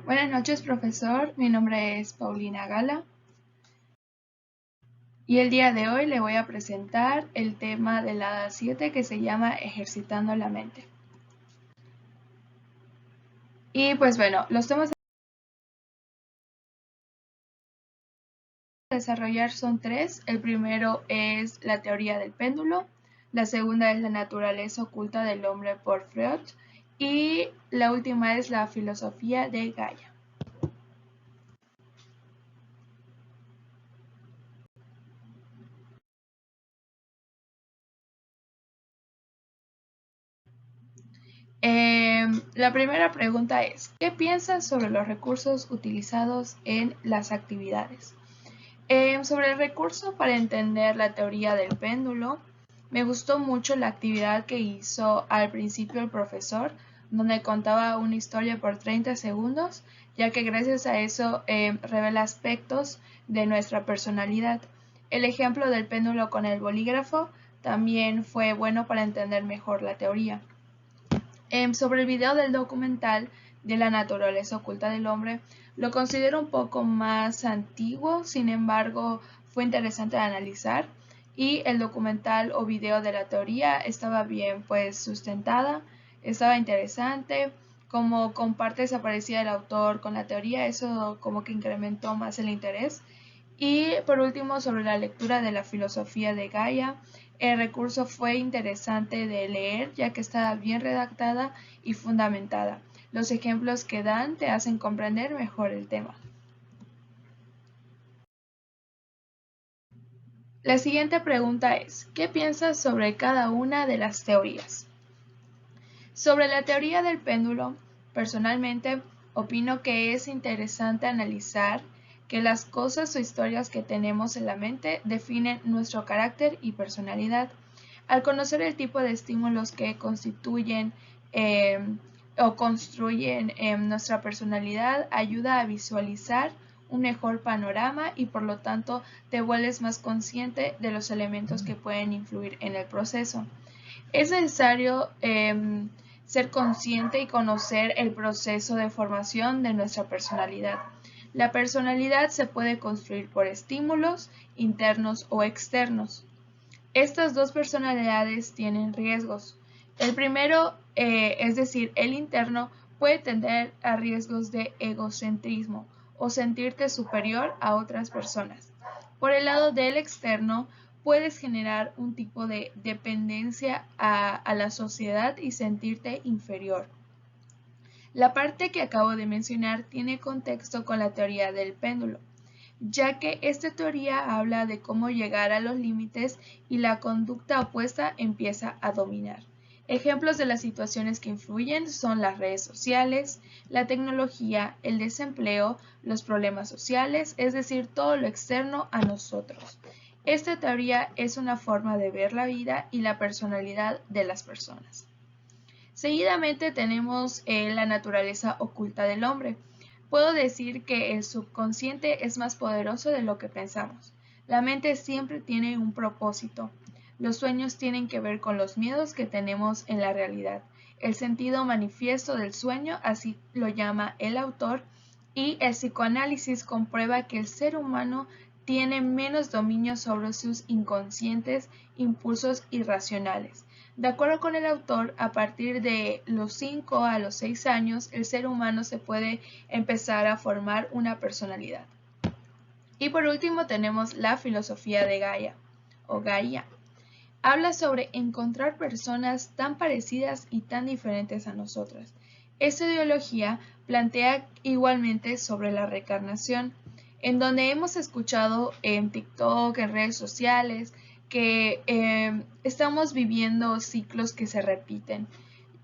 Buenas noches, profesor. Mi nombre es Paulina Gala y el día de hoy le voy a presentar el tema de la 7 que se llama Ejercitando la mente. Y pues bueno, los temas a desarrollar son tres. El primero es la teoría del péndulo, la segunda es la naturaleza oculta del hombre por Freud y la última es la filosofía de Gaia. La primera pregunta es, ¿qué piensas sobre los recursos utilizados en las actividades? Sobre el recurso para entender la teoría del péndulo, me gustó mucho la actividad que hizo al principio el profesor, donde contaba una historia por 30 segundos, ya que gracias a eso revela aspectos de nuestra personalidad. El ejemplo del péndulo con el bolígrafo también fue bueno para entender mejor la teoría. Sobre el video del documental de la naturaleza oculta del hombre, lo considero un poco más antiguo, sin embargo fue interesante de analizar y el documental o video de la teoría estaba bien pues sustentada, estaba interesante, como comparte desaparecía el autor con la teoría, eso como que incrementó más el interés. Y por último, sobre la lectura de la filosofía de Gaia, el recurso fue interesante de leer ya que estaba bien redactada y fundamentada. Los ejemplos que dan te hacen comprender mejor el tema. La siguiente pregunta es, ¿qué piensas sobre cada una de las teorías? Sobre la teoría del péndulo, personalmente opino que es interesante analizar que las cosas o historias que tenemos en la mente definen nuestro carácter y personalidad. Al conocer el tipo de estímulos que constituyen eh, o construyen nuestra personalidad, ayuda a visualizar un mejor panorama y por lo tanto te vuelves más consciente de los elementos que pueden influir en el proceso. Es necesario ser consciente y conocer el proceso de formación de nuestra personalidad. La personalidad se puede construir por estímulos internos o externos. Estas dos personalidades tienen riesgos. El primero, es decir, el interno, puede tender a riesgos de egocentrismo o sentirte superior a otras personas. Por el lado del externo, puedes generar un tipo de dependencia a la sociedad y sentirte inferior. La parte que acabo de mencionar tiene contexto con la teoría del péndulo, ya que esta teoría habla de cómo llegar a los límites y la conducta opuesta empieza a dominar. Ejemplos de las situaciones que influyen son las redes sociales, la tecnología, el desempleo, los problemas sociales, es decir, todo lo externo a nosotros. Esta teoría es una forma de ver la vida y la personalidad de las personas. Seguidamente tenemos la naturaleza oculta del hombre. Puedo decir que el subconsciente es más poderoso de lo que pensamos. La mente siempre tiene un propósito. Los sueños tienen que ver con los miedos que tenemos en la realidad. El sentido manifiesto del sueño, así lo llama el autor, y el psicoanálisis comprueba que el ser humano tiene menos dominio sobre sus inconscientes impulsos irracionales. De acuerdo con el autor, a partir de los 5 a los 6 años, el ser humano se puede empezar a formar una personalidad. Y por último tenemos la filosofía de Gaia, o Gaia. Habla sobre encontrar personas tan parecidas y tan diferentes a nosotras. Esta ideología plantea igualmente sobre la reencarnación, en donde hemos escuchado en TikTok, en redes sociales, que estamos viviendo ciclos que se repiten.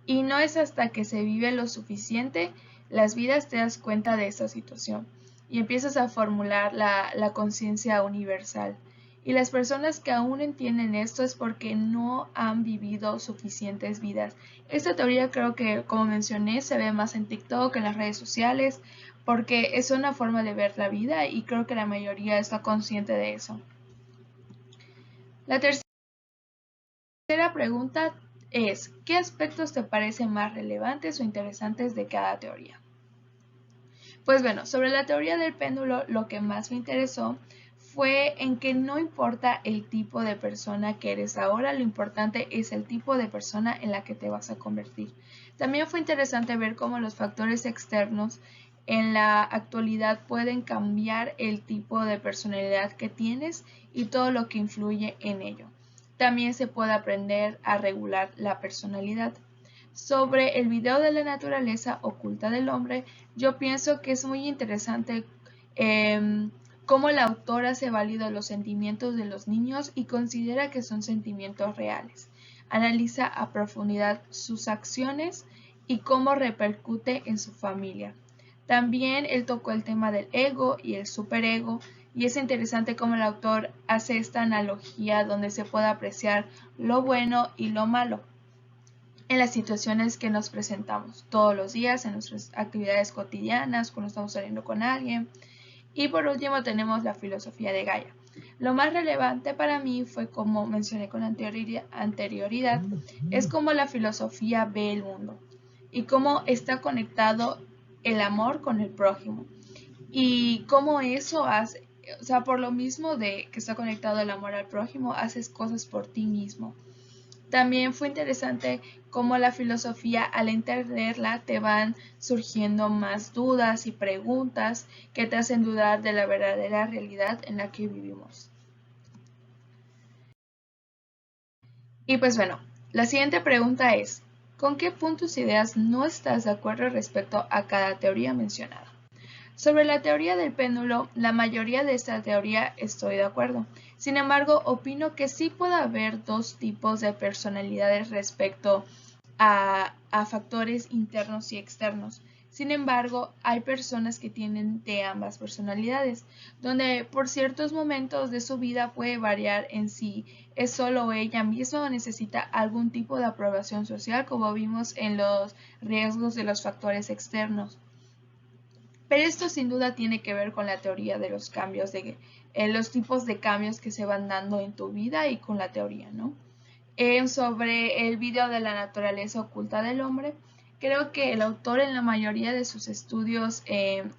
Y no es hasta que se vive lo suficiente las vidas te das cuenta de esa situación y empiezas a formular la conciencia universal. Y las personas que aún entienden esto es porque no han vivido suficientes vidas. Esta teoría creo que, como mencioné, se ve más en TikTok, en las redes sociales, porque es una forma de ver la vida y creo que la mayoría está consciente de eso. La tercera pregunta es, ¿qué aspectos te parecen más relevantes o interesantes de cada teoría? Pues bueno, sobre la teoría del péndulo, lo que más me interesó fue en que no importa el tipo de persona que eres ahora, lo importante es el tipo de persona en la que te vas a convertir. También fue interesante ver cómo los factores externos en la actualidad pueden cambiar el tipo de personalidad que tienes y todo lo que influye en ello. También se puede aprender a regular la personalidad. Sobre el video de la naturaleza oculta del hombre, yo pienso que es muy interesante cómo la autora hace válido los sentimientos de los niños y considera que son sentimientos reales. Analiza a profundidad sus acciones y cómo repercute en su familia. También él tocó el tema del ego y el superego, y es interesante cómo el autor hace esta analogía donde se puede apreciar lo bueno y lo malo en las situaciones que nos presentamos todos los días, en nuestras actividades cotidianas, cuando estamos saliendo con alguien. Y por último tenemos la filosofía de Gaia. Lo más relevante para mí fue, como mencioné con anterioridad, es cómo la filosofía ve el mundo y cómo está conectado el amor con el prójimo. Y cómo eso hace, o sea, por lo mismo de que está conectado el amor al prójimo, haces cosas por ti mismo. También fue interesante cómo la filosofía, al entenderla, te van surgiendo más dudas y preguntas que te hacen dudar de la verdadera realidad en la que vivimos. Y pues bueno, la siguiente pregunta es, ¿con qué puntos e ideas no estás de acuerdo respecto a cada teoría mencionada? Sobre la teoría del péndulo, la mayoría de esta teoría estoy de acuerdo. Sin embargo, opino que sí puede haber dos tipos de personalidades respecto a factores internos y externos. Sin embargo, hay personas que tienen de ambas personalidades, donde por ciertos momentos de su vida puede variar en si es solo ella misma o necesita algún tipo de aprobación social, como vimos en los riesgos de los factores externos. Pero esto sin duda tiene que ver con la teoría de los cambios, de los tipos de cambios que se van dando en tu vida y con la teoría, ¿no? Sobre el video de la naturaleza oculta del hombre, creo que el autor en la mayoría de sus estudios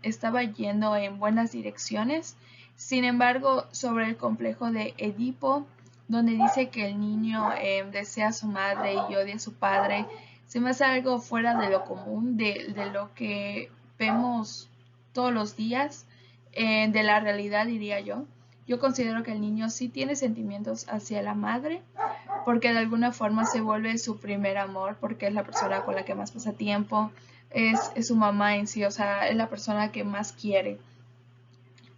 estaba yendo en buenas direcciones. Sin embargo, sobre el complejo de Edipo, donde dice que el niño desea a su madre y odia a su padre, se me hace algo fuera de lo común, de lo que vemos todos los días, de la realidad, diría yo. Yo considero que el niño sí tiene sentimientos hacia la madre, porque de alguna forma se vuelve su primer amor, porque es la persona con la que más pasa tiempo, es su mamá en sí, o sea, es la persona que más quiere,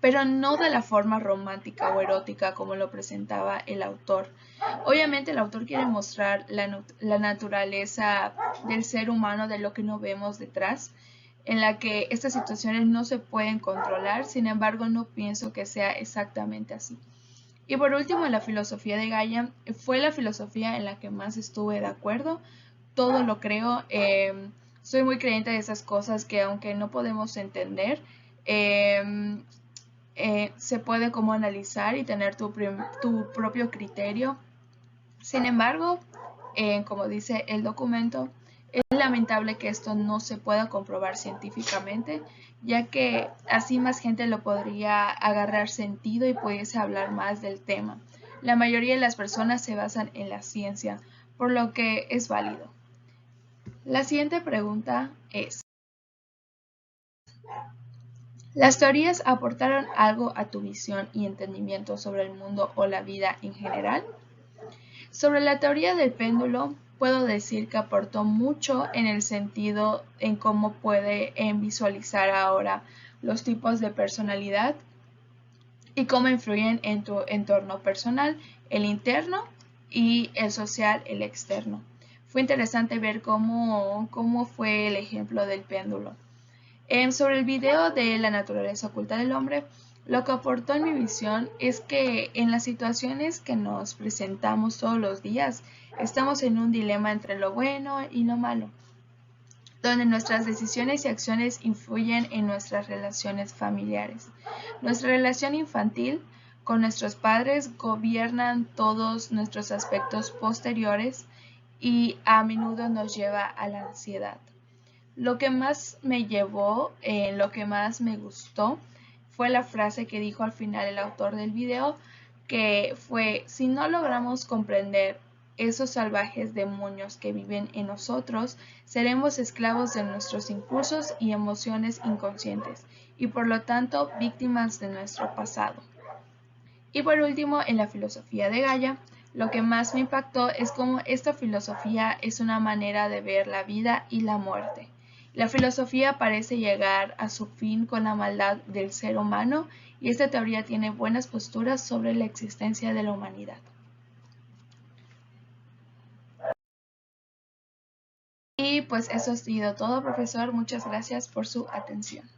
pero no de la forma romántica o erótica como lo presentaba el autor. Obviamente el autor quiere mostrar la naturaleza del ser humano, de lo que no vemos detrás, en la que estas situaciones no se pueden controlar, sin embargo no pienso que sea exactamente así. Y por último, la filosofía de Gaia fue la filosofía en la que más estuve de acuerdo, todo lo creo, soy muy creyente de esas cosas que aunque no podemos entender, se puede como analizar y tener tu propio criterio. Sin embargo, como dice el documento, es lamentable que esto no se pueda comprobar científicamente, ya que así más gente lo podría agarrar sentido y pudiese hablar más del tema. La mayoría de las personas se basan en la ciencia, por lo que es válido. La siguiente pregunta es, ¿las teorías aportaron algo a tu visión y entendimiento sobre el mundo o la vida en general? Sobre la teoría del péndulo, puedo decir que aportó mucho en el sentido en cómo puede visualizar ahora los tipos de personalidad y cómo influyen en tu entorno personal, el interno, y el social, el externo. Fue interesante ver cómo fue el ejemplo del péndulo. Sobre el video de la naturaleza oculta del hombre, lo que aportó en mi visión es que en las situaciones que nos presentamos todos los días, estamos en un dilema entre lo bueno y lo malo, donde nuestras decisiones y acciones influyen en nuestras relaciones familiares. Nuestra relación infantil con nuestros padres gobiernan todos nuestros aspectos posteriores y a menudo nos lleva a la ansiedad. Lo que más me llevó, lo que más me gustó, fue la frase que dijo al final el autor del video, que fue: si no logramos comprender esos salvajes demonios que viven en nosotros, seremos esclavos de nuestros impulsos y emociones inconscientes, y por lo tanto víctimas de nuestro pasado. Y por último, en la filosofía de Gaia, lo que más me impactó es cómo esta filosofía es una manera de ver la vida y la muerte. La filosofía parece llegar a su fin con la maldad del ser humano, y esta teoría tiene buenas posturas sobre la existencia de la humanidad. Y pues eso ha sido todo, profesor. Muchas gracias por su atención.